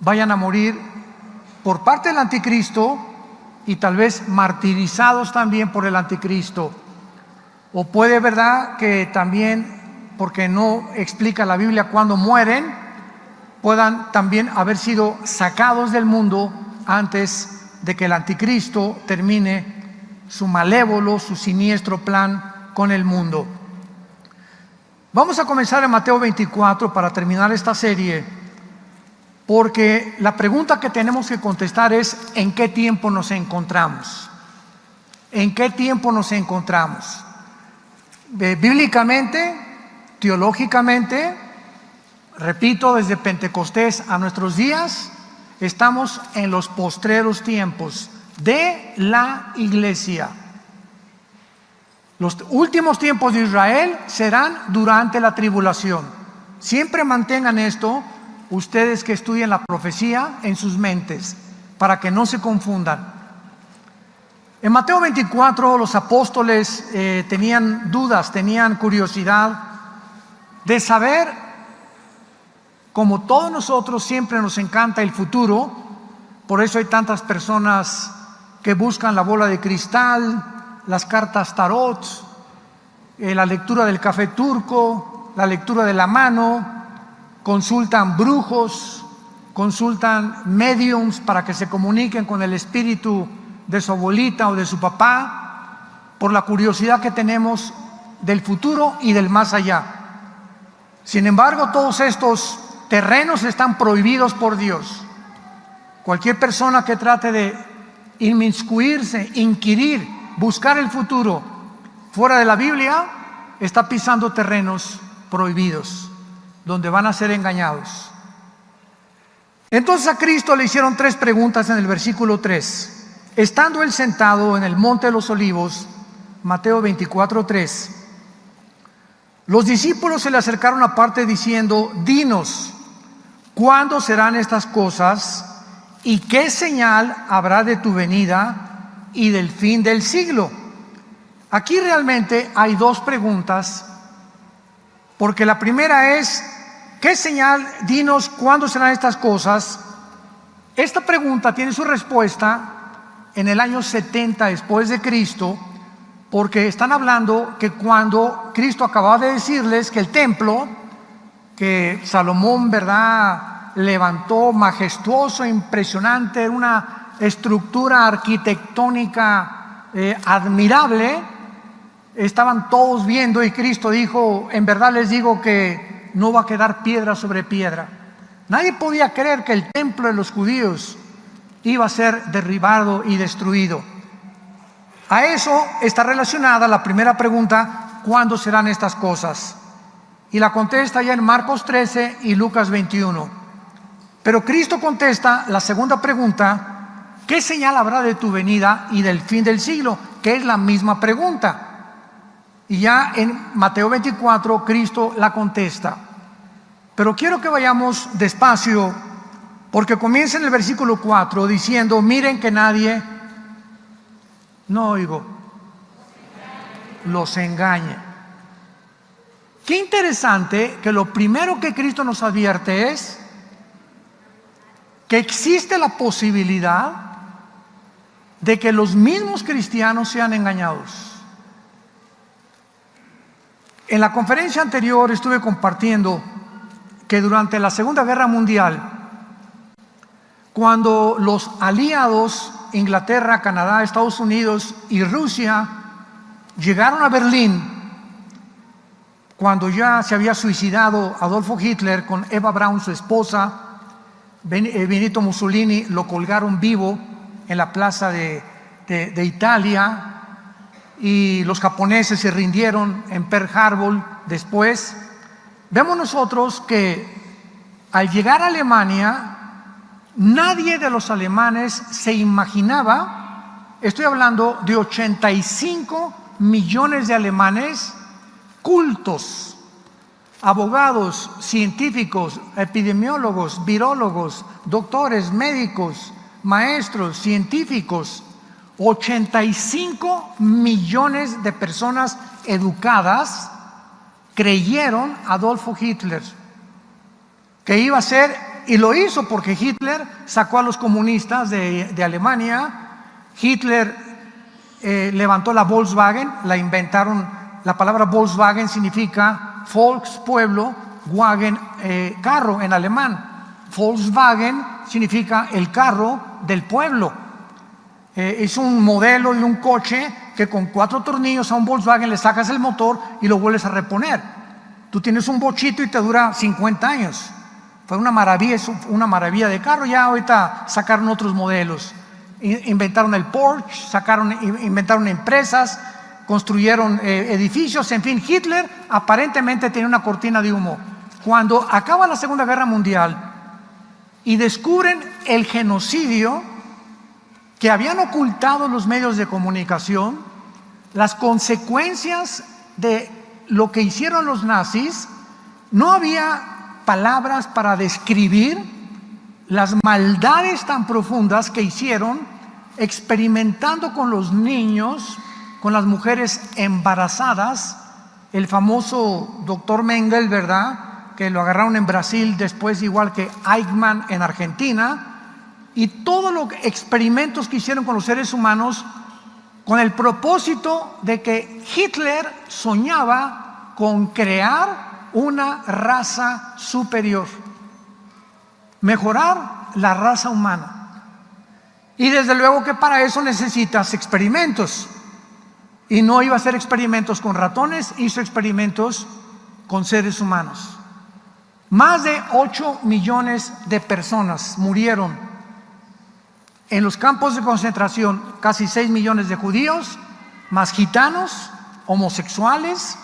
vayan a morir por parte del anticristo y tal vez martirizados también por el anticristo. O puede, ¿verdad?, que también, porque no explica la Biblia cuándo mueren, puedan también haber sido sacados del mundo antes de que el anticristo termine su malévolo, su siniestro plan con el mundo. Vamos a comenzar en Mateo 24 para terminar esta serie, porque la pregunta que tenemos que contestar es: ¿en qué tiempo nos encontramos? ¿En qué tiempo nos encontramos? Bíblicamente, teológicamente, repito, desde Pentecostés a nuestros días, estamos en los postreros tiempos de la iglesia. Los últimos tiempos de Israel serán durante la tribulación. Siempre mantengan esto, ustedes que estudian la profecía, en sus mentes, para que no se confundan. En Mateo 24 los apóstoles tenían dudas, tenían curiosidad de saber, como todos nosotros siempre nos encanta el futuro, por eso hay tantas personas que buscan la bola de cristal, las cartas tarot, la lectura del café turco, la lectura de la mano, consultan brujos, consultan mediums para que se comuniquen con el espíritu de su abuelita o de su papá, por la curiosidad que tenemos del futuro y del más allá. Sin embargo, todos estos terrenos están prohibidos por Dios. Cualquier persona que trate de inmiscuirse, inquirir, buscar el futuro fuera de la Biblia, está pisando terrenos prohibidos, donde van a ser engañados. Entonces a Cristo le hicieron 3 preguntas en el versículo 3. Estando él sentado en el monte de los olivos, Mateo 24:3, los discípulos se le acercaron aparte diciendo: dinos, ¿cuándo serán estas cosas? ¿Y qué señal habrá de tu venida y del fin del siglo? Aquí realmente hay 2 preguntas, porque la primera es: ¿qué señal? Dinos, ¿cuándo serán estas cosas? Esta pregunta tiene su respuesta en el año 70 después de Cristo, porque están hablando que cuando Cristo acababa de decirles que el templo que Salomón, ¿verdad?, levantó, majestuoso, impresionante, era una estructura arquitectónica admirable, estaban todos viendo, y Cristo dijo: en verdad les digo que no va a quedar piedra sobre piedra. Nadie podía creer que el templo de los judíos iba a ser derribado y destruido. A eso está relacionada la primera pregunta: ¿cuándo serán estas cosas? Y la contesta ya en Marcos 13 y Lucas 21. Pero Cristo contesta la segunda pregunta: ¿qué señal habrá de tu venida y del fin del siglo? Que es la misma pregunta. Y ya en Mateo 24 Cristo la contesta. Pero quiero que vayamos despacio, porque comienza en el versículo 4 diciendo: miren que nadie, no oigo, los engañe. Qué interesante que lo primero que Cristo nos advierte es que existe la posibilidad de que los mismos cristianos sean engañados. En la conferencia anterior estuve compartiendo que durante la Segunda Guerra Mundial, cuando los aliados, Inglaterra, Canadá, Estados Unidos y Rusia, llegaron a Berlín, cuando ya se había suicidado Adolfo Hitler con Eva Braun, su esposa, Benito Mussolini lo colgaron vivo en la plaza de Italia, y los japoneses se rindieron en Pearl Harbor. Después vemos nosotros que al llegar a Alemania, nadie de los alemanes se imaginaba, estoy hablando de 85 millones de alemanes cultos, abogados, científicos, epidemiólogos, virólogos, doctores, médicos, maestros, científicos, 85 millones de personas educadas creyeron Adolfo Hitler, que iba a ser y lo hizo porque Hitler sacó a los comunistas de Alemania. Hitler levantó la Volkswagen, la inventaron. La palabra Volkswagen significa Volks, pueblo, Wagen, carro en alemán. Volkswagen significa el carro del pueblo. Es un modelo de un coche que con 4 tornillos a un Volkswagen le sacas el motor y lo vuelves a reponer. Tú tienes un bochito y te dura 50 años. Fue una maravilla, es una maravilla de carro. Ya ahorita sacaron otros modelos. Inventaron el Porsche, inventaron empresas, construyeron edificios. En fin, Hitler aparentemente tenía una cortina de humo. Cuando acaba la Segunda Guerra Mundial y descubren el genocidio que habían ocultado los medios de comunicación, las consecuencias de lo que hicieron los nazis, no había palabras para describir las maldades tan profundas que hicieron, experimentando con los niños, con las mujeres embarazadas. El famoso doctor Mengele, ¿verdad?, que lo agarraron en Brasil, después igual que Eichmann en Argentina, y todos los experimentos que hicieron con los seres humanos, con el propósito de que Hitler soñaba con crear una raza superior, mejorar la raza humana. Y desde luego que para eso necesitas experimentos. Y no iba a hacer experimentos con ratones, hizo experimentos con seres humanos. Más de 8 millones de personas murieron en los campos de concentración, casi 6 millones de judíos, más gitanos, homosexuales,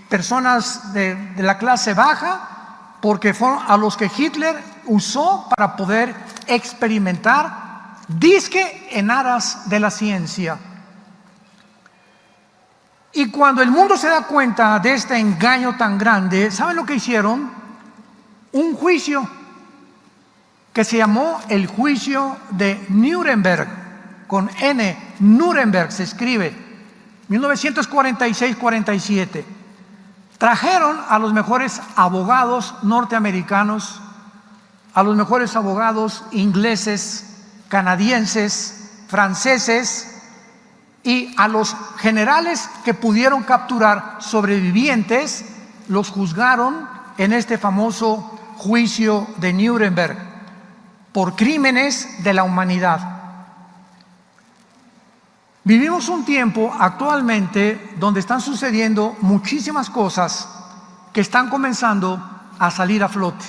personas de la clase baja, porque fueron a los que Hitler usó para poder experimentar, dizque en aras de la ciencia. Y cuando el mundo se da cuenta de este engaño tan grande, ¿saben lo que hicieron? Un juicio que se llamó el juicio de Nuremberg, con N, Nuremberg se escribe, 1946-47. Trajeron a los mejores abogados norteamericanos, a los mejores abogados ingleses, canadienses, franceses, y a los generales que pudieron capturar sobrevivientes, los juzgaron en este famoso juicio de Nuremberg por crímenes de la humanidad. Vivimos un tiempo actualmente donde están sucediendo muchísimas cosas que están comenzando a salir a flote.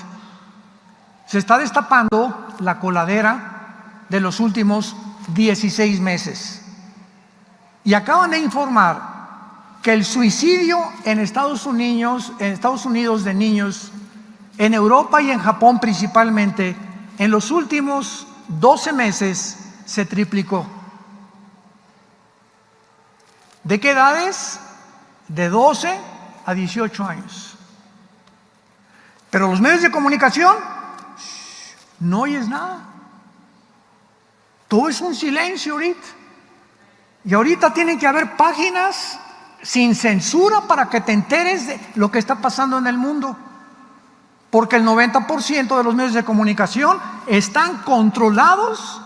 Se está destapando la coladera de los últimos 16 meses. Y acaban de informar que el suicidio en Estados Unidos de niños, en Europa y en Japón principalmente, en los últimos 12 meses se triplicó. ¿De qué edades? De 12 a 18 años. Pero los medios de comunicación, no oyes nada. Todo es un silencio ahorita. Y ahorita tienen que haber páginas sin censura para que te enteres de lo que está pasando en el mundo. Porque el 90% de los medios de comunicación están controlados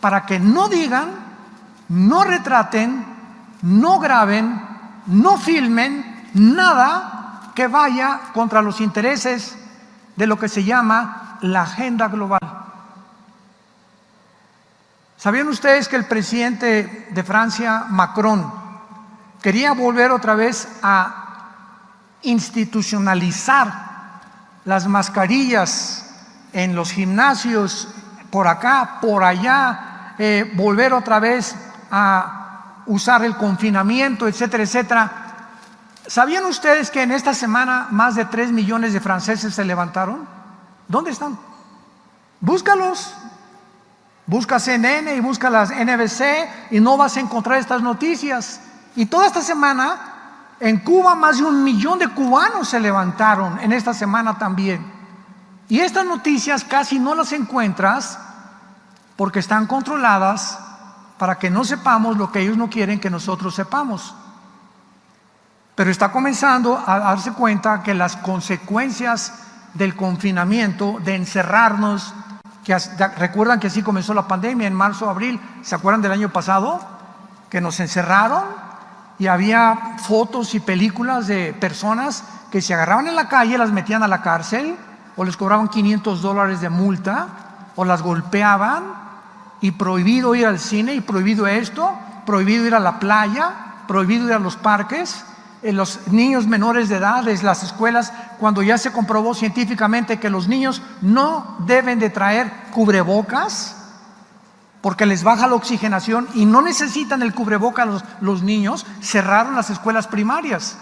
para que no digan, no retraten, no graben, no filmen nada que vaya contra los intereses de lo que se llama la agenda global. ¿Sabían ustedes que el presidente de Francia, Macron, quería volver otra vez a institucionalizar las mascarillas en los gimnasios, por acá, por allá, volver otra vez a usar el confinamiento, etcétera, etcétera? ¿Sabían ustedes que en esta semana más de 3 millones de franceses se levantaron? ¿Dónde están? Búscalos. Busca CNN y busca las NBC y no vas a encontrar estas noticias. Y toda esta semana en Cuba más de 1 millón de cubanos se levantaron en esta semana también. Y estas noticias casi no las encuentras porque están controladas para que no sepamos lo que ellos no quieren que nosotros sepamos. Pero está comenzando a darse cuenta que las consecuencias del confinamiento, de encerrarnos, recuerdan que así comenzó la pandemia en marzo, abril, ¿se acuerdan del año pasado? Que nos encerraron y había fotos y películas de personas que se agarraban en la calle, las metían a la cárcel o les cobraban $500 de multa o las golpeaban, y prohibido ir al cine, y prohibido esto, prohibido ir a la playa, prohibido ir a los parques. Los niños menores de edad, en las escuelas, cuando ya se comprobó científicamente que los niños no deben de traer cubrebocas porque les baja la oxigenación y no necesitan el cubrebocas los niños, cerraron las escuelas primarias.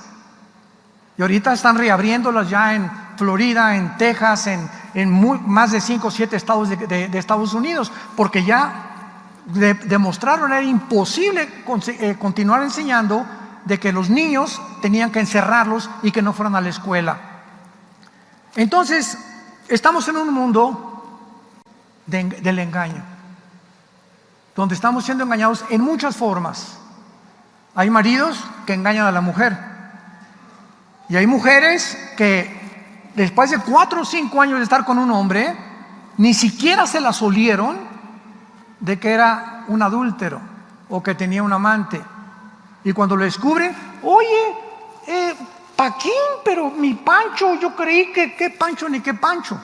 Y ahorita están reabriéndolas ya en Florida, en Texas, en más de 5 o 7 estados de Estados Unidos, porque ya demostraron que era imposible continuar enseñando, de que los niños tenían que encerrarlos y que no fueran a la escuela. Entonces, estamos en un mundo del engaño, donde estamos siendo engañados en muchas formas. Hay maridos que engañan a la mujer, y hay mujeres que después de 4 o 5 años de estar con un hombre, ni siquiera se las olieron de que era un adúltero o que tenía un amante. Y cuando lo descubren, oye, Paquín, pero mi Pancho, yo creí que qué Pancho ni qué Pancho.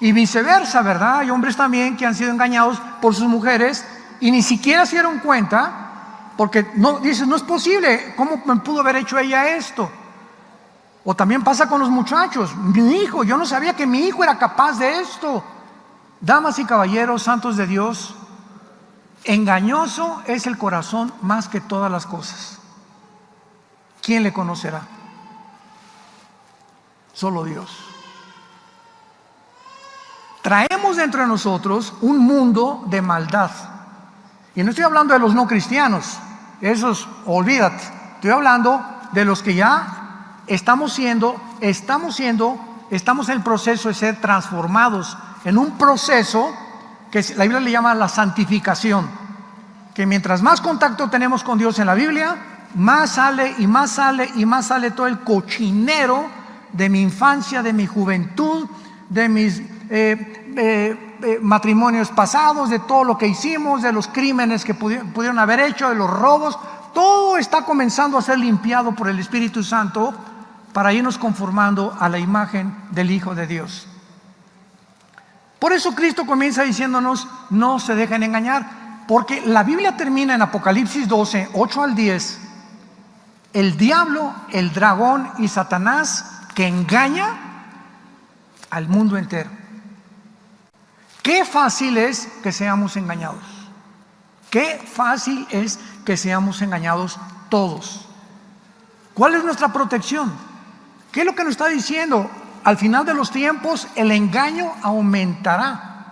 Y viceversa, ¿verdad? Hay hombres también que han sido engañados por sus mujeres y ni siquiera se dieron cuenta, porque dicen, no es posible, ¿cómo me pudo haber hecho ella esto? O también pasa con los muchachos, mi hijo, yo no sabía que mi hijo era capaz de esto. Damas y caballeros, santos de Dios, engañoso es el corazón más que todas las cosas. ¿Quién le conocerá? Solo Dios. Traemos dentro de nosotros un mundo de maldad. Y no estoy hablando de los no cristianos, esos olvídate. Estoy hablando de los que ya estamos en el proceso de ser transformados en un proceso que la Biblia le llama la santificación, que mientras más contacto tenemos con Dios en la Biblia, más sale y más sale y más sale todo el cochinero de mi infancia, de mi juventud, de mis matrimonios pasados, de todo lo que hicimos, de los crímenes que pudieron haber hecho, de los robos. Todo está comenzando a ser limpiado por el Espíritu Santo para irnos conformando a la imagen del Hijo de Dios. Por eso Cristo comienza diciéndonos, no se dejen engañar, porque la Biblia termina en Apocalipsis 12, 8 al 10, el diablo, el dragón y Satanás que engaña al mundo entero. Qué fácil es que seamos engañados. Qué fácil es que seamos engañados todos. ¿Cuál es nuestra protección? ¿Qué es lo que nos está diciendo? Al final de los tiempos el engaño aumentará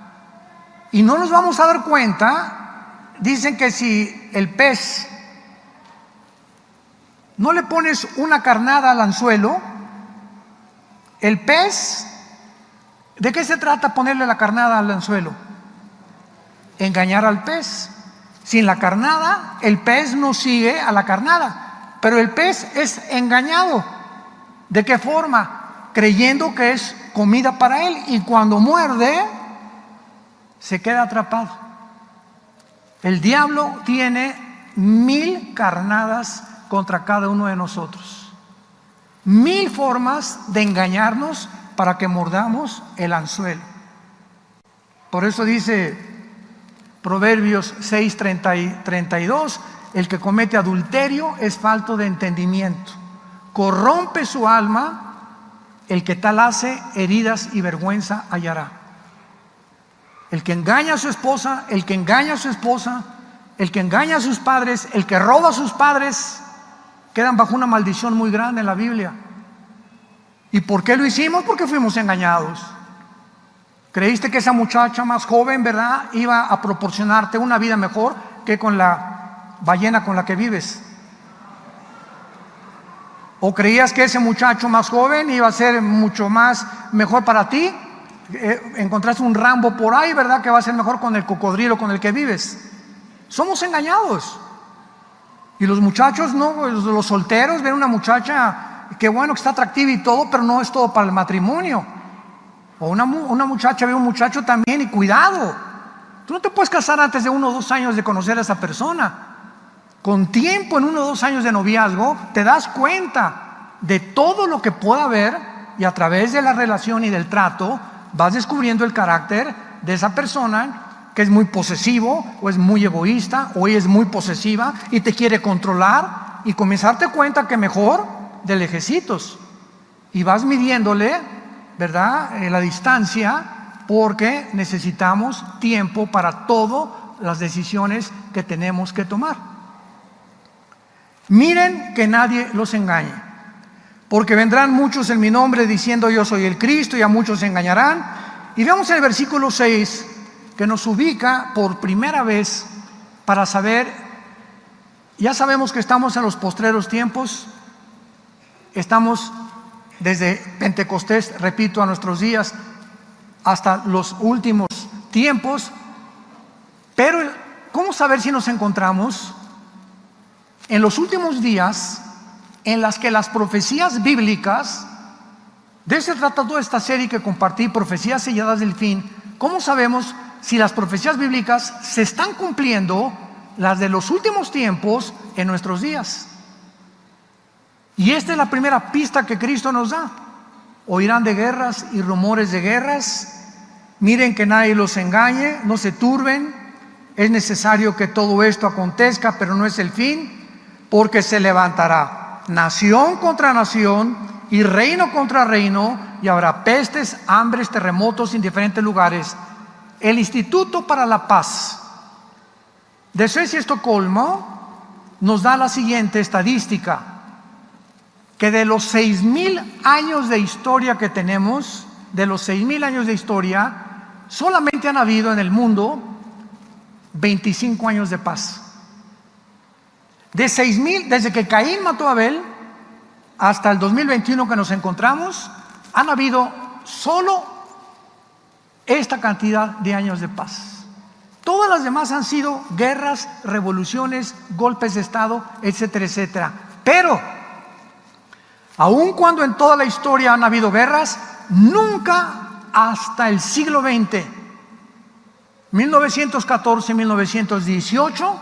y no nos vamos a dar cuenta. Dicen que si el pez no le pones una carnada al anzuelo, el pez, ¿de qué se trata ponerle la carnada al anzuelo? Engañar al pez. Sin la carnada, el pez no sigue a la carnada, pero el pez es engañado. ¿De qué forma? Creyendo que es comida para él, y cuando muerde se queda atrapado. El diablo tiene 1000 carnadas contra cada uno de nosotros, 1000 formas de engañarnos para que mordamos el anzuelo. Por eso dice Proverbios 6:32, el que comete adulterio es falto de entendimiento, corrompe su alma. El que tal hace, heridas y vergüenza hallará. El que engaña a su esposa, el que engaña a su esposa, el que engaña a sus padres, el que roba a sus padres, quedan bajo una maldición muy grande en la Biblia. ¿Y por qué lo hicimos? Porque fuimos engañados. Creíste que esa muchacha más joven, ¿verdad?, iba a proporcionarte una vida mejor que con la ballena con la que vives. ¿O creías que ese muchacho más joven iba a ser mucho más mejor para ti? Encontraste un Rambo por ahí, ¿verdad?, que va a ser mejor con el cocodrilo con el que vives. Somos engañados. Y los muchachos, no, los solteros ven una muchacha qué bueno que está atractiva y todo, pero no es todo para el matrimonio. O una muchacha ve a un muchacho también, y cuidado, tú no te puedes casar antes de 1 o 2 años de conocer a esa persona. Con tiempo, en 1 o 2 años de noviazgo, te das cuenta de todo lo que pueda haber, y a través de la relación y del trato vas descubriendo el carácter de esa persona, que es muy posesivo, o es muy egoísta, o ella es muy posesiva y te quiere controlar, y comienzas a darte cuenta que mejor de lejecitos, y vas midiéndole, ¿verdad?, la distancia, porque necesitamos tiempo para todas las decisiones que tenemos que tomar. Miren que nadie los engañe, porque vendrán muchos en mi nombre diciendo yo soy el Cristo, y a muchos se engañarán. Y veamos el versículo 6, que nos ubica por primera vez para saber, ya sabemos que estamos en los postreros tiempos, estamos desde Pentecostés, repito, a nuestros días, hasta los últimos tiempos. Pero ¿cómo saber si nos encontramos en los últimos días en las que las profecías bíblicas, de eso se trata toda esta serie que compartí, Profecías Selladas del Fin? ¿Cómo sabemos si las profecías bíblicas se están cumpliendo, las de los últimos tiempos, en nuestros días? Y esta es la primera pista que Cristo nos da. Oirán de guerras y rumores de guerras. Miren que nadie los engañe, no se turben. Es necesario que todo esto acontezca, pero no es el fin, porque se levantará nación contra nación y reino contra reino, y habrá pestes, hambres, terremotos en diferentes lugares. El Instituto para la Paz de Suecia y Estocolmo nos da la siguiente estadística: que de los 6,000 años de historia que tenemos, de los 6,000 años de historia, solamente han habido en el mundo 25 años de paz. De 6,000, desde que Caín mató a Abel hasta el 2021 que nos encontramos, han habido solo esta cantidad de años de paz. Todas las demás han sido guerras, revoluciones, golpes de Estado, etcétera, etcétera. Pero aun cuando en toda la historia han habido guerras, nunca hasta el siglo XX, 1914, 1918,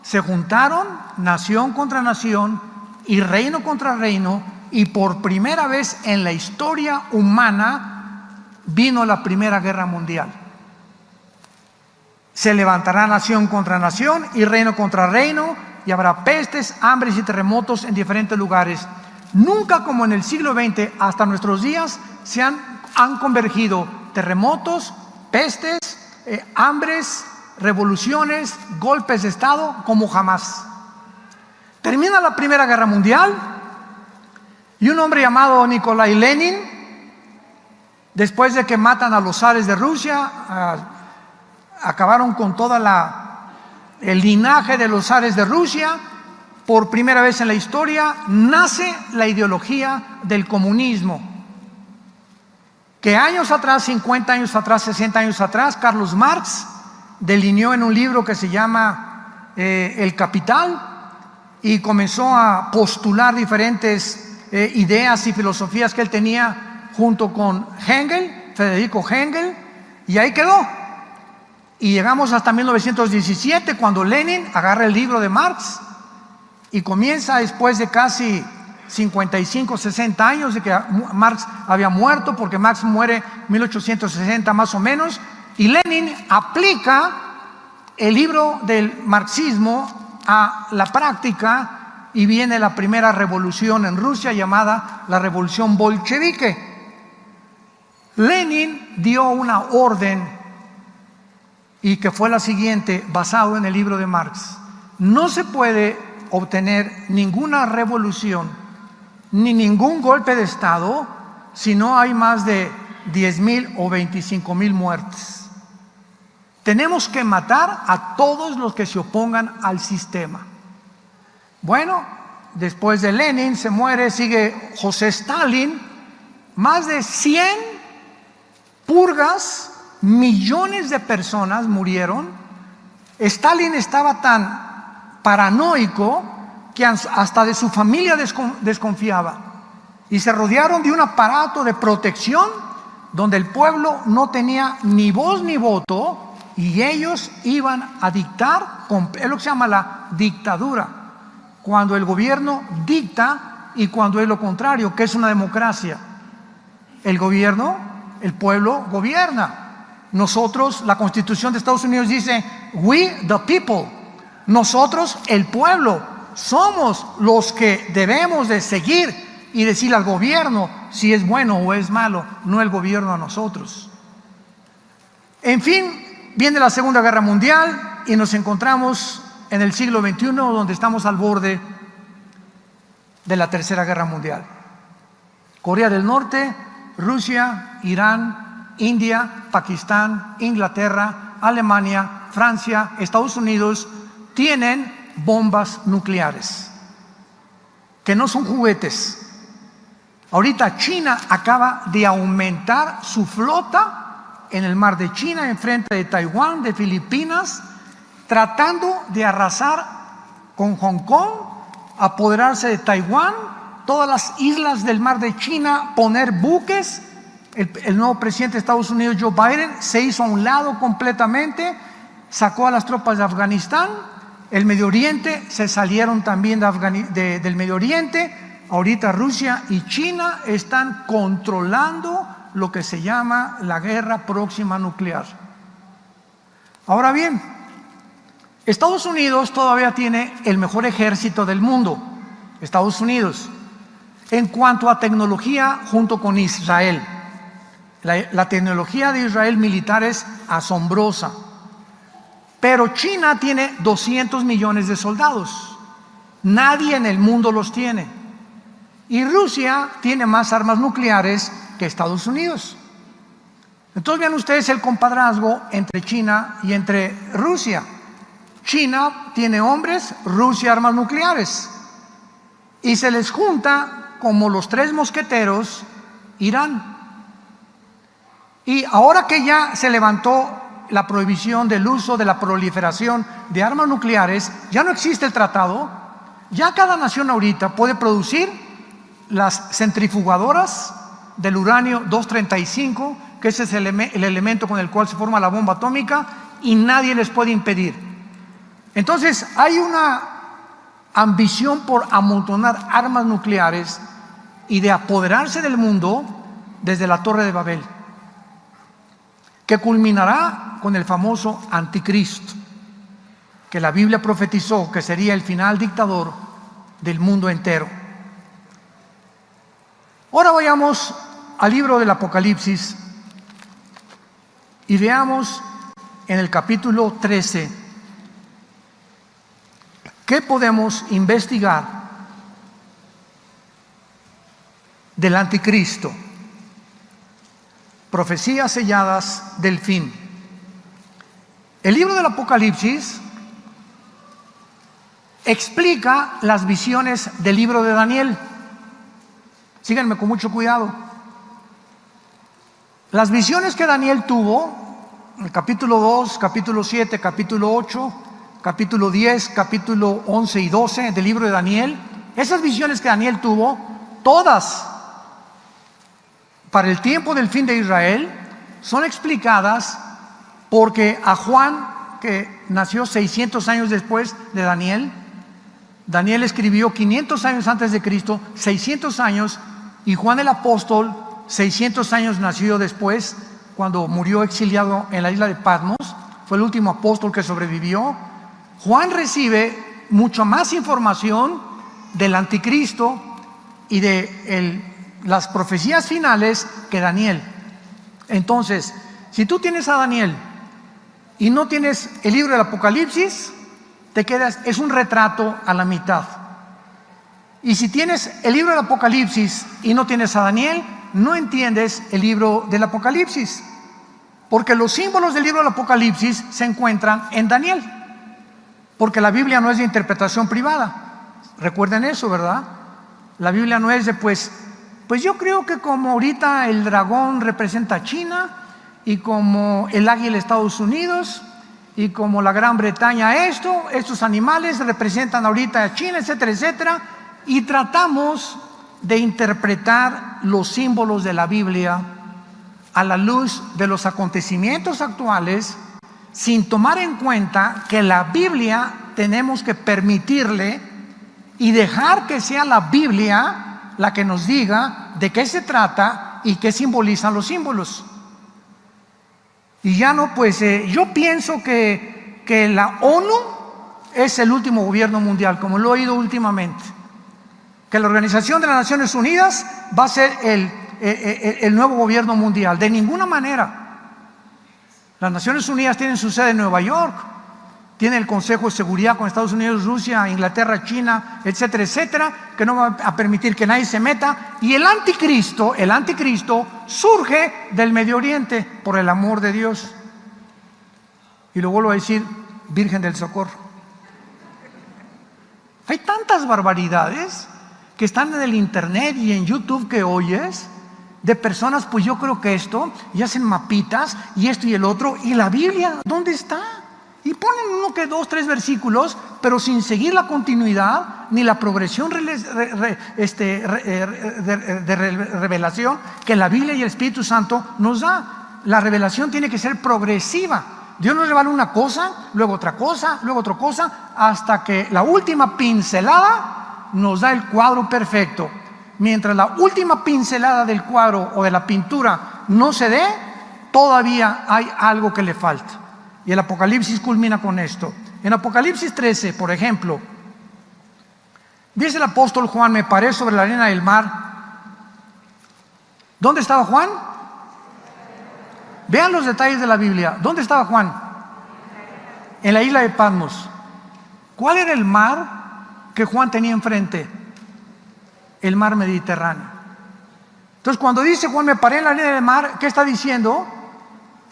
se juntaron nación contra nación y reino contra reino, y por primera vez en la historia humana vino la Primera Guerra Mundial. Se levantará nación contra nación y reino contra reino, y habrá pestes, hambres y terremotos en diferentes lugares. Nunca como en el siglo XX hasta nuestros días se han convergido terremotos, pestes, hambres, revoluciones, golpes de Estado como jamás. Termina la Primera Guerra Mundial y un hombre llamado Nikolai Lenin, después de que matan a los zares de Rusia, acabaron con toda el linaje de los zares de Rusia. Por primera vez en la historia nace la ideología del comunismo, que años atrás, 50 años atrás, 60 años atrás, Carlos Marx delineó en un libro que se llama El Capital, y comenzó a postular diferentes ideas y filosofías que él tenía junto con Engels, Federico Engels, y ahí quedó. Y llegamos hasta 1917, cuando Lenin agarra el libro de Marx y comienza, después de casi 55, 60 años de que Marx había muerto, porque Marx muere en 1860 más o menos, y Lenin aplica el libro del marxismo a la práctica, y viene la primera revolución en Rusia, llamada la revolución bolchevique. Lenin dio una orden, y que fue la siguiente, basado en el libro de Marx: no se puede obtener ninguna revolución ni ningún golpe de Estado si no hay más de 10,000 o 25,000 muertes. Tenemos que matar a todos los que se opongan al sistema. Bueno, después de Lenin se muere, sigue José Stalin, más de 100 purgas, millones de personas murieron. Stalin estaba tan paranoico que hasta de su familia desconfiaba. y se rodearon de un aparato de protección donde el pueblo no tenía ni voz ni voto, y ellos iban a dictar. Es lo que se llama la dictadura, cuando el gobierno dicta y cuando es lo contrario, que es una democracia. El gobierno, el pueblo gobierna. Nosotros, la Constitución de Estados Unidos dice, we the people, nosotros el pueblo, somos los que debemos de seguir y decirle al gobierno si es bueno o es malo, no el gobierno a nosotros. En fin, viene la Segunda Guerra Mundial y nos encontramos en el siglo XXI, donde estamos al borde de la Tercera Guerra Mundial. Corea del Norte, Rusia, Irán, India, Pakistán, Inglaterra, Alemania, Francia, Estados Unidos tienen bombas nucleares, que no son juguetes. Ahorita China acaba de aumentar su flota en el mar de China, enfrente de Taiwán, de Filipinas, tratando de arrasar con Hong Kong, apoderarse de Taiwán, todas las islas del mar de China, poner buques. El nuevo presidente de Estados Unidos, Joe Biden, se hizo a un lado completamente, sacó a las tropas de Afganistán. El Medio Oriente, se salieron también del Medio Oriente. Ahorita Rusia y China están controlando lo que se llama la guerra próxima nuclear. Ahora bien, Estados Unidos todavía tiene el mejor ejército del mundo. Estados Unidos, en cuanto a tecnología, junto con Israel. La tecnología de Israel militar es asombrosa. Pero China tiene 200 millones de soldados. Nadie en el mundo los tiene. Y Rusia tiene más armas nucleares que Estados Unidos. Entonces vean ustedes el compadrazgo entre China y entre Rusia. China tiene hombres, Rusia armas nucleares. Y se les junta como los tres mosqueteros Irán. Y ahora que ya se levantó la prohibición del uso, de la proliferación de armas nucleares, ya no existe el tratado. Ya cada nación ahorita puede producir las centrifugadoras del uranio 235, que ese es el elemento con el cual se forma la bomba atómica, y nadie les puede impedir. Entonces hay una ambición por amontonar armas nucleares y de apoderarse del mundo desde la Torre de Babel, que culminará con el famoso anticristo, que la Biblia profetizó que sería el final dictador del mundo entero. Ahora vayamos al libro del Apocalipsis y veamos en el capítulo 13 qué podemos investigar del anticristo. Profecías selladas del fin. El libro del Apocalipsis explica las visiones del libro de Daniel. Síganme con mucho cuidado. Las visiones que Daniel tuvo, en el capítulo 2, capítulo 7, capítulo 8, capítulo 10, capítulo 11 y 12 del libro de Daniel, esas visiones que Daniel tuvo, todas para el tiempo del fin de Israel, son explicadas porque a Juan, que nació 600 años después de Daniel, Daniel escribió 500 años antes de Cristo, 600 años, y Juan el apóstol, 600 años nacido después, cuando murió exiliado en la isla de Patmos, fue el último apóstol que sobrevivió. Juan recibe mucha más información del anticristo y de las profecías finales que Daniel. Entonces, si tú tienes a Daniel y no tienes el libro del Apocalipsis, te quedas, es un retrato a la mitad. Y si tienes el libro del Apocalipsis y no tienes a Daniel, no entiendes el libro del Apocalipsis, porque los símbolos del libro del Apocalipsis se encuentran en Daniel, porque la Biblia no es de interpretación privada. Recuerden eso, ¿verdad? La Biblia no es de pues yo creo que como ahorita el dragón representa a China, y como el águila Estados Unidos, y como la Gran Bretaña estos animales representan ahorita a China, etcétera, etcétera, y tratamos de interpretar los símbolos de la Biblia a la luz de los acontecimientos actuales, sin tomar en cuenta que la Biblia tenemos que permitirle y dejar que sea la Biblia la que nos diga de qué se trata y qué simbolizan los símbolos. Y ya no, pues yo pienso que la ONU es el último gobierno mundial, como lo he oído últimamente, que la Organización de las Naciones Unidas va a ser el nuevo gobierno mundial. De ninguna manera. Las Naciones Unidas tienen su sede en Nueva York, tiene el Consejo de Seguridad con Estados Unidos, Rusia, Inglaterra, China, etcétera, etcétera, que no va a permitir que nadie se meta. Y el anticristo surge del Medio Oriente, por el amor de Dios. Y lo vuelvo a decir, Virgen del Socorro. Hay tantas barbaridades que están en el internet y en YouTube que oyes, de personas, pues yo creo que esto, y hacen mapitas, y esto y el otro, y la Biblia, ¿dónde está? Y ponen uno que 2, 3 versículos, pero sin seguir la continuidad, ni la progresión de revelación que la Biblia y el Espíritu Santo nos da. La revelación tiene que ser progresiva. Dios nos revela una cosa, luego otra cosa, luego otra cosa, hasta que la última pincelada nos da el cuadro perfecto. Mientras la última pincelada del cuadro o de la pintura no se dé, todavía hay algo que le falta. Y el Apocalipsis culmina con esto. En Apocalipsis 13, por ejemplo, dice el apóstol Juan: me paré sobre la arena del mar. ¿Dónde estaba Juan? Vean los detalles de la Biblia. ¿Dónde estaba Juan? En la isla de Patmos. ¿Cuál era el mar que Juan tenía enfrente? El mar Mediterráneo. Entonces, cuando dice Juan, me paré en la arena del mar, ¿qué está diciendo?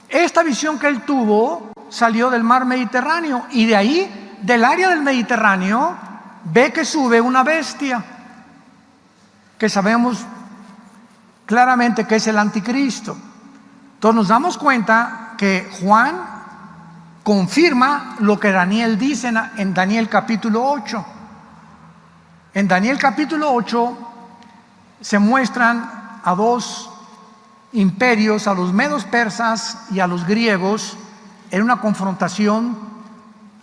Esta visión que él tuvo salió del mar Mediterráneo, y de ahí, del área del Mediterráneo, ve que sube una bestia que sabemos claramente que es el anticristo. Entonces nos damos cuenta que Juan confirma lo que Daniel dice en Daniel capítulo 8. En Daniel capítulo 8 se muestran a dos imperios, a los medos persas y a los griegos, en una confrontación,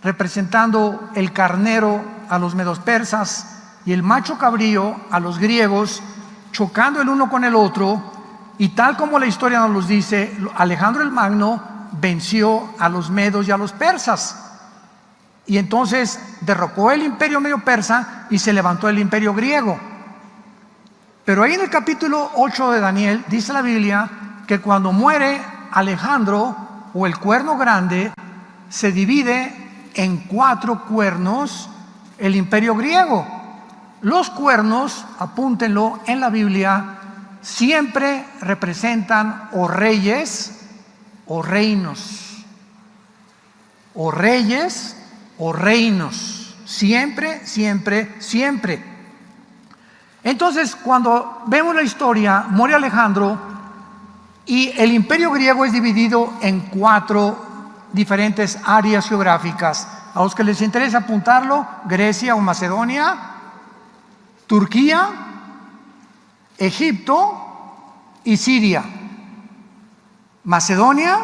representando el carnero a los medos persas y el macho cabrío a los griegos, chocando el uno con el otro. Y tal como la historia nos los dice, Alejandro el Magno venció a los medos y a los persas, y entonces derrocó el imperio medio persa y se levantó el imperio griego. Pero ahí en el capítulo 8 de Daniel dice la Biblia que cuando muere Alejandro, o el cuerno grande, se divide en 4 cuernos el imperio griego. Los cuernos, apúntenlo, en la Biblia siempre representan o reyes o reinos, o reyes o reinos, siempre, siempre, siempre. Entonces, cuando vemos la historia, muere Alejandro y el imperio griego es dividido en 4 diferentes áreas geográficas. A los que les interesa apuntarlo: Grecia o Macedonia, Turquía, Egipto y Siria. Macedonia,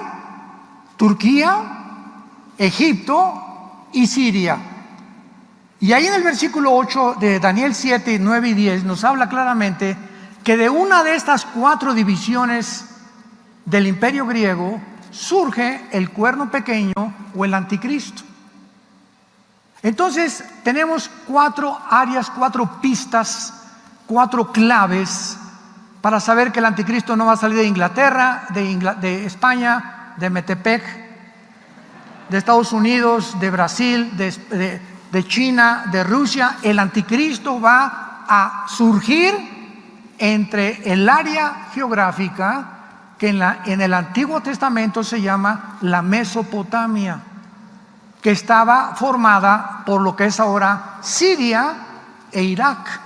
Turquía, Egipto y Siria. Y ahí en el versículo 8 de Daniel 7, 9 y 10 nos habla claramente que de una de estas 4 divisiones del imperio griego surge el cuerno pequeño o el anticristo. Entonces tenemos 4 áreas, 4 pistas, 4 claves para saber que el anticristo no va a salir de Inglaterra, de España, de Metepec, de Estados Unidos, de Brasil, de China, de Rusia. El anticristo va a surgir entre el área geográfica que en el Antiguo Testamento se llama la Mesopotamia, que estaba formada por lo que es ahora Siria e Irak.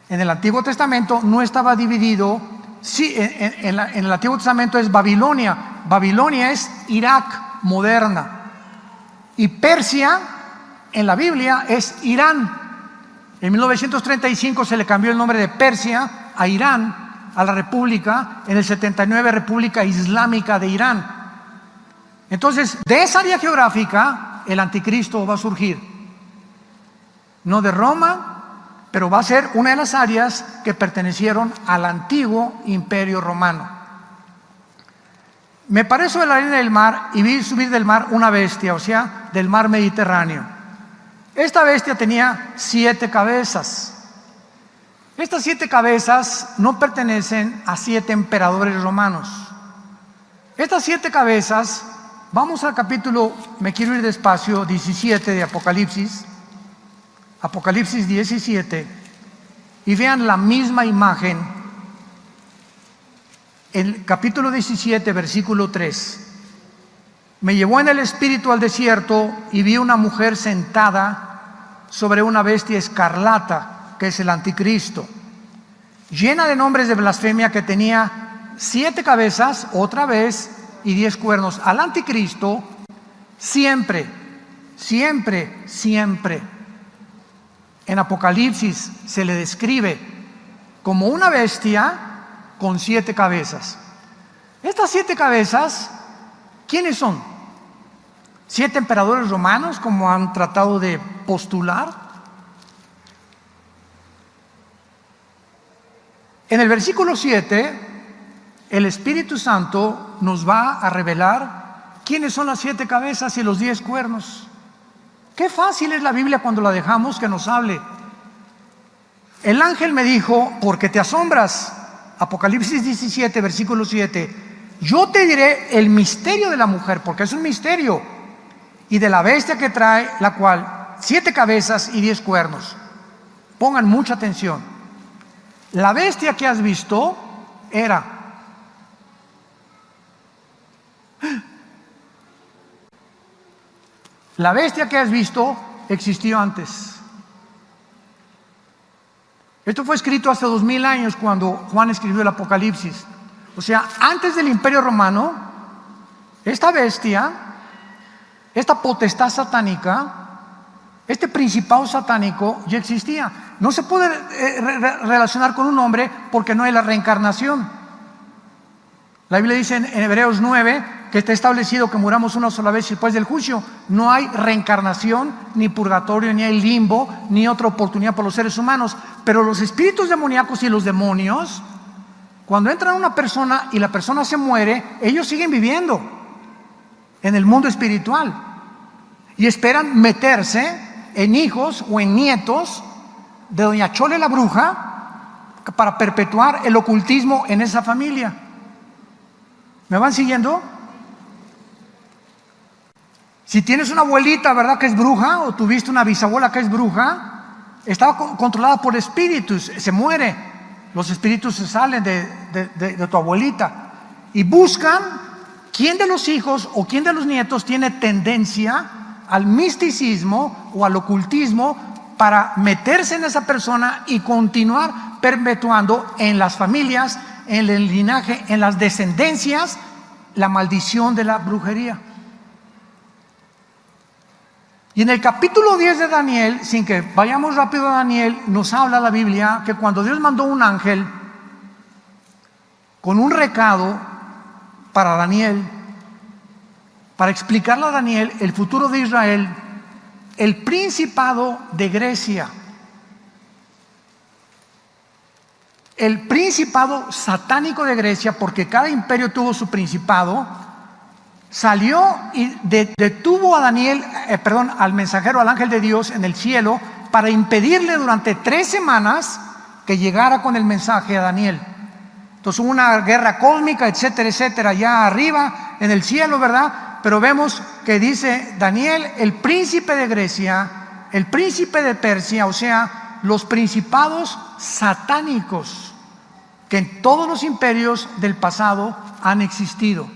En el Antiguo Testamento no estaba dividido. Sí, en el Antiguo Testamento es Babilonia. Babilonia es Irak moderna. Y Persia en la Biblia es Irán. En 1935 se le cambió el nombre de Persia a Irán, a la República, en el 79 República Islámica de Irán. Entonces, de esa área geográfica, el anticristo va a surgir. No de Roma, pero va a ser una de las áreas que pertenecieron al antiguo imperio romano. Me paré sobre la arena del mar y vi subir del mar una bestia, o sea, del mar Mediterráneo. Esta bestia tenía 7 cabezas. Estas 7 cabezas no pertenecen a 7 emperadores romanos. Estas 7 cabezas, vamos al capítulo, me quiero ir despacio, 17 de Apocalipsis. Apocalipsis 17, y vean la misma imagen. El capítulo 17, versículo 3. Me llevó en el espíritu al desierto y vi una mujer sentada sobre una bestia escarlata, que es el anticristo, llena de nombres de blasfemia, que tenía 7 cabezas, otra vez, y 10 cuernos. Al anticristo siempre, siempre, siempre en Apocalipsis se le describe como una bestia con 7 cabezas. Estas 7 cabezas, ¿quiénes son? 7 emperadores romanos, como han tratado de postular. En el versículo 7, el Espíritu Santo nos va a revelar quiénes son las 7 cabezas y los 10 cuernos. Qué fácil es la Biblia cuando la dejamos que nos hable. El ángel me dijo, ¿por qué te asombras? Apocalipsis 17, versículo 7. Yo te diré el misterio de la mujer, porque es un misterio, y de la bestia que trae, la cual 7 cabezas y 10 cuernos. Pongan mucha atención. La bestia que has visto era la bestia que has visto existió antes. Esto fue escrito hace 2000 años cuando Juan escribió el Apocalipsis. O sea, antes del Imperio Romano, esta bestia, esta potestad satánica, este principado satánico ya existía. No se puede relacionar con un hombre porque no hay la reencarnación. La Biblia dice en Hebreos 9 que está establecido que muramos una sola vez después del juicio. No hay reencarnación, ni purgatorio, ni hay limbo, ni otra oportunidad para los seres humanos. Pero los espíritus demoníacos y los demonios, cuando entra una persona y la persona se muere, ellos siguen viviendo en el mundo espiritual y esperan meterse en hijos o en nietos de doña Chole la bruja para perpetuar el ocultismo en esa familia. ¿Me van siguiendo? Si tienes una abuelita, ¿verdad?, que es bruja, o tuviste una bisabuela que es bruja, estaba controlada por espíritus, se muere, los espíritus se salen de tu abuelita y buscan quién de los hijos o quién de los nietos tiene tendencia al misticismo o al ocultismo para meterse en esa persona y continuar perpetuando en las familias, en el linaje, en las descendencias, la maldición de la brujería. Y en el capítulo 10 de Daniel, sin que vayamos rápido a Daniel, nos habla la Biblia que cuando Dios mandó un ángel con un recado para Daniel, para explicarle a Daniel el futuro de Israel, el principado de Grecia, el principado satánico de Grecia, porque cada imperio tuvo su principado, salió y detuvo a Daniel, al mensajero, al ángel de Dios en el cielo, para impedirle durante 3 semanas que llegara con el mensaje a Daniel. Entonces hubo una guerra cósmica, etcétera, etcétera, allá arriba en el cielo, ¿verdad? Pero vemos que dice Daniel, el príncipe de Grecia, el príncipe de Persia, o sea, los principados satánicos que en todos los imperios del pasado han existido.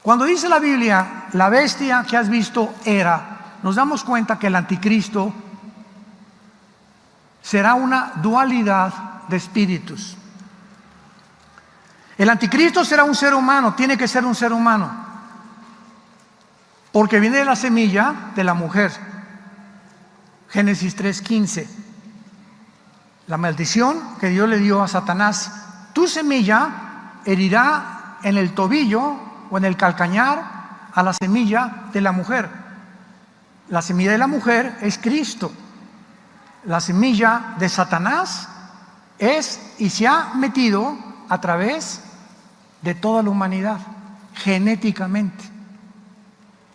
Cuando dice la Biblia, la bestia que has visto era, nos damos cuenta que el anticristo será una dualidad de espíritus. El anticristo será un ser humano, tiene que ser un ser humano, porque viene de la semilla de la mujer. Génesis 3:15. La maldición que Dios le dio a Satanás: tu semilla herirá en el tobillo o en el calcañar a la semilla de la mujer. La semilla de la mujer es Cristo. La semilla de Satanás es y se ha metido a través de toda la humanidad, genéticamente.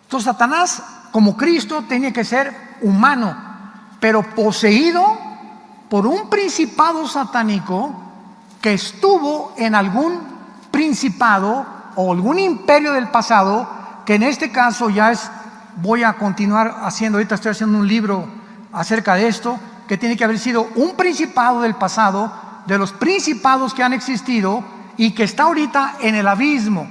Entonces Satanás, como Cristo, tenía que ser humano, pero poseído por un principado satánico que estuvo en algún principado o algún imperio del pasado, que en este caso ya es, voy a continuar haciendo, ahorita estoy haciendo un libro acerca de esto, que tiene que haber sido un principado del pasado, de los principados que han existido y que está ahorita en el abismo.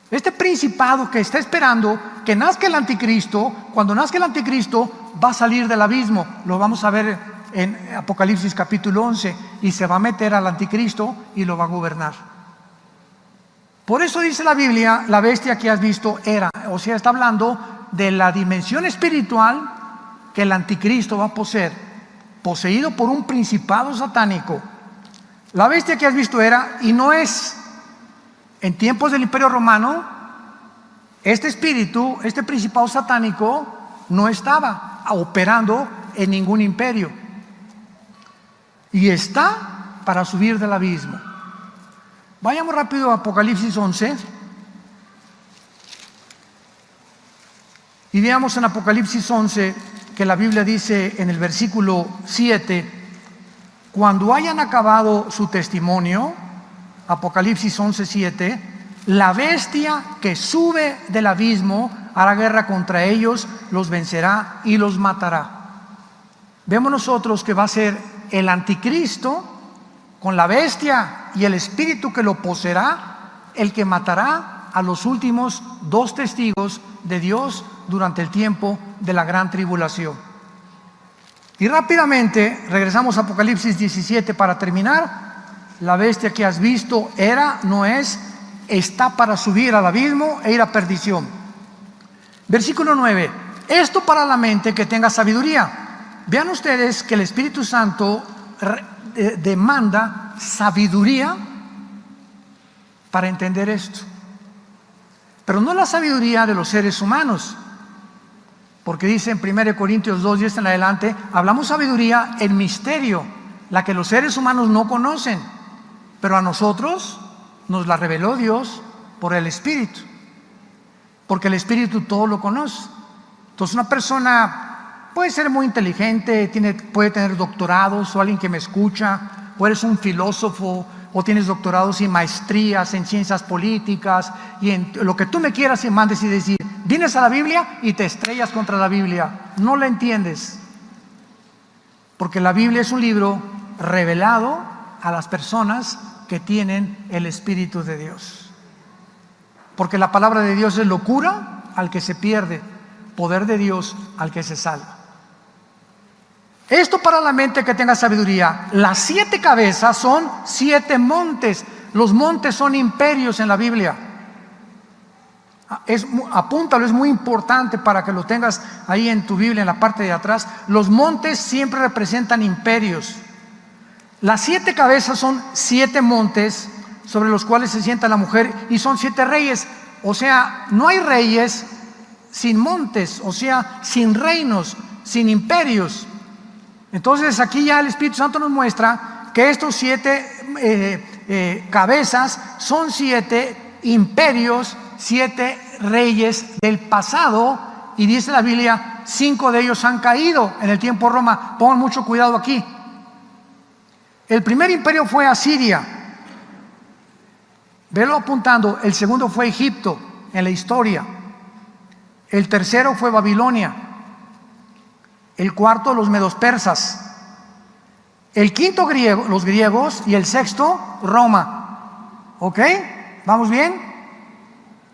Este principado que está esperando que nazca el anticristo, cuando nazca el anticristo va a salir del abismo. Lo vamos a ver en Apocalipsis capítulo 11, y se va a meter al anticristo y lo va a gobernar. Por eso dice la Biblia, la bestia que has visto era, o sea, está hablando de la dimensión espiritual que el anticristo va a poseer, poseído por un principado satánico. La bestia que has visto era, y no es. En tiempos del Imperio Romano, este espíritu, este principado satánico, no estaba operando en ningún imperio, y está para subir del abismo. Vayamos rápido a Apocalipsis 11 y veamos en Apocalipsis 11 que la Biblia dice en el versículo 7: cuando hayan acabado su testimonio, Apocalipsis 11:7, la bestia que sube del abismo hará guerra contra ellos, los vencerá y los matará. Vemos nosotros que va a ser el anticristo con la bestia y el espíritu que lo poseerá, el que matará a los últimos dos testigos de Dios durante el tiempo de la gran tribulación. Y rápidamente regresamos a Apocalipsis 17 para terminar. La bestia que has visto era, no es, está para subir al abismo e ir a perdición. Versículo 9: esto para la mente que tenga sabiduría. Vean ustedes que el Espíritu Santo demanda sabiduría para entender esto, pero no la sabiduría de los seres humanos, porque dice en 1 Corintios 2, 10 en adelante, hablamos sabiduría en misterio, la que los seres humanos no conocen, pero a nosotros nos la reveló Dios por el Espíritu, porque el Espíritu todo lo conoce. Entonces una persona puede ser muy inteligente, puede tener doctorados, o alguien que me escucha, o eres un filósofo, o tienes doctorados y maestrías en ciencias políticas y en lo que tú me quieras y mandes, y decir, vienes a la Biblia y te estrellas contra la Biblia. No la entiendes, porque la Biblia es un libro revelado a las personas que tienen el Espíritu de Dios, porque la palabra de Dios es locura al que se pierde, poder de Dios al que se salva. Esto para la mente que tenga sabiduría. Las 7 cabezas son 7 montes. Los montes son imperios en la Biblia. Apúntalo, es muy importante para que lo tengas ahí en tu Biblia, en la parte de atrás. Los montes siempre representan imperios. Las 7 cabezas son 7 montes sobre los cuales se sienta la mujer, y son 7 reyes. O sea, no hay reyes sin montes, o sea, sin reinos, sin imperios. Entonces aquí ya el Espíritu Santo nos muestra que estos 7 cabezas son 7 imperios, 7 reyes del pasado, y dice la Biblia, 5 de ellos han caído en el tiempo de Roma. Pongan mucho cuidado aquí. El primer imperio fue Asiria, velo apuntando. El segundo fue Egipto en la historia. El tercero fue Babilonia. El cuarto, los medos persas. El quinto, los griegos. Y el sexto, Roma. ¿Ok? ¿Vamos bien?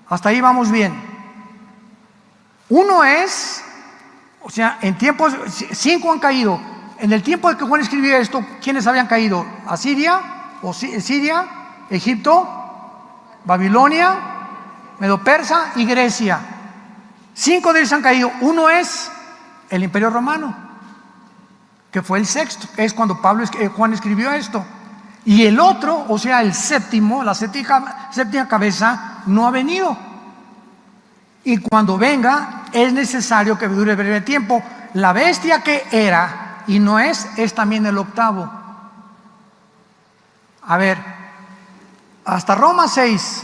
Hasta ahí vamos bien. Uno es, o sea, en tiempos, 5 han caído. En el tiempo de que Juan escribió esto, ¿quiénes habían caído? Asiria, o Siria, Egipto, Babilonia, Medo Persa y Grecia. 5 de ellos han caído. Uno es el Imperio Romano. que fue el sexto, es cuando Juan escribió esto. Y el otro, o sea, el séptimo, la séptima cabeza, no ha venido. Y cuando venga, es necesario que dure breve tiempo. La bestia que era y no es también el octavo. A ver, hasta Roma 6,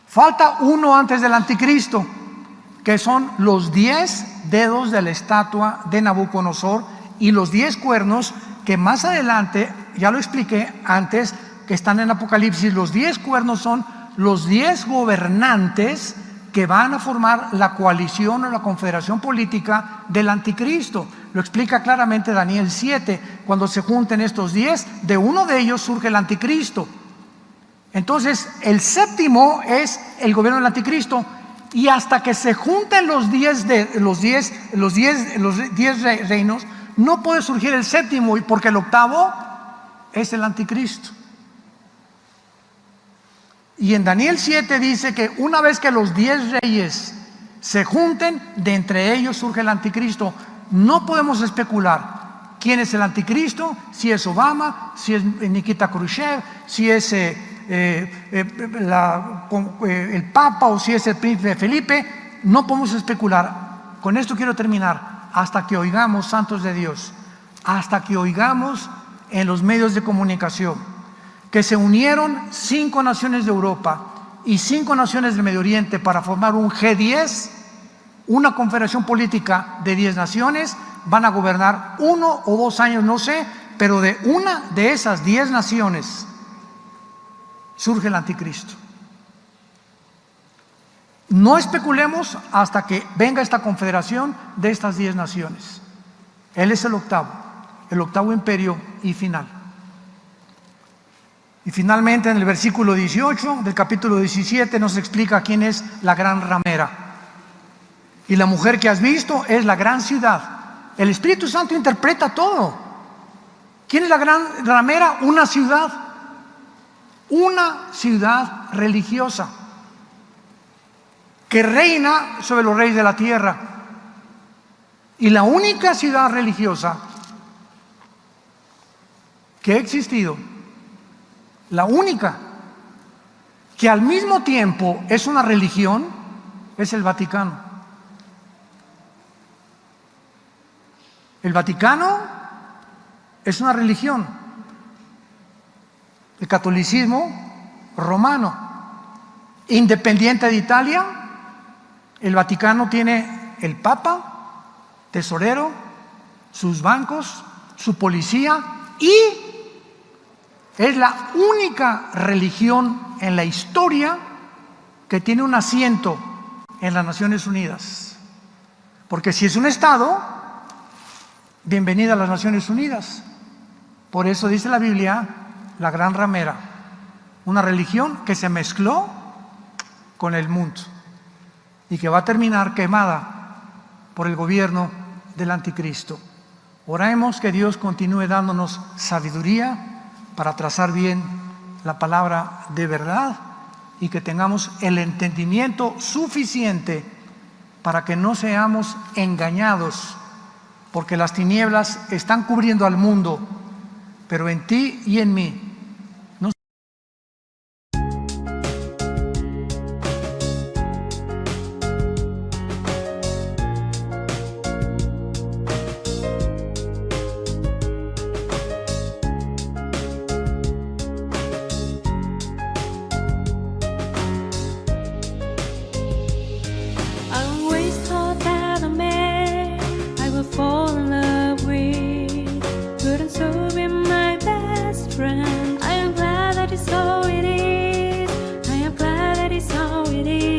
falta uno antes del anticristo, que son los 10 dedos de la estatua de Nabucodonosor y los 10 cuernos, que más adelante, ya lo expliqué antes, que están en Apocalipsis. Los 10 cuernos son los 10 gobernantes que van a formar la coalición o la confederación política del anticristo. Lo explica claramente Daniel 7. Cuando se junten estos 10, de uno de ellos surge el anticristo. Entonces, el séptimo es el gobierno del anticristo. Y hasta que se junten los 10 reinos, no puede surgir el séptimo, porque el octavo es el anticristo. Y en Daniel 7 dice que una vez que los 10 reyes se junten, de entre ellos surge el anticristo. No podemos especular quién es el anticristo, si es Obama, si es Nikita Khrushchev, si es el Papa o si es el príncipe Felipe. No podemos especular. Con esto quiero terminar. Hasta que oigamos, santos de Dios, hasta que oigamos en los medios de comunicación que se unieron 5 naciones de Europa y 5 naciones del Medio Oriente para formar un G10, una confederación política de 10 naciones. Van a gobernar 1 o 2 años, no sé, pero de una de esas 10 naciones surge el anticristo. No especulemos hasta que venga esta confederación de estas 10 naciones. Él es el octavo imperio y final. Y finalmente, en el versículo 18 del capítulo 17 nos explica quién es la gran ramera. Y la mujer que has visto es la gran ciudad. El Espíritu Santo interpreta todo. ¿Quién es la gran ramera? Una ciudad religiosa que reina sobre los reyes de la tierra. Y la única ciudad religiosa que ha existido, la única que al mismo tiempo es una religión, es el Vaticano. El Vaticano es una religión. El catolicismo romano, independiente de Italia. El Vaticano tiene el Papa, tesorero, sus bancos, su policía, y es la única religión en la historia que tiene un asiento en las Naciones Unidas. Porque si es un Estado, bienvenida a las Naciones Unidas. Por eso dice la Biblia, la gran ramera, una religión que se mezcló con el mundo y que va a terminar quemada por el gobierno del anticristo. Oremos que Dios continúe dándonos sabiduría para trazar bien la palabra de verdad y que tengamos el entendimiento suficiente para que no seamos engañados, porque las tinieblas están cubriendo al mundo, pero en ti y en mí friend. I am glad that it's so it is. I am glad that it's so it is.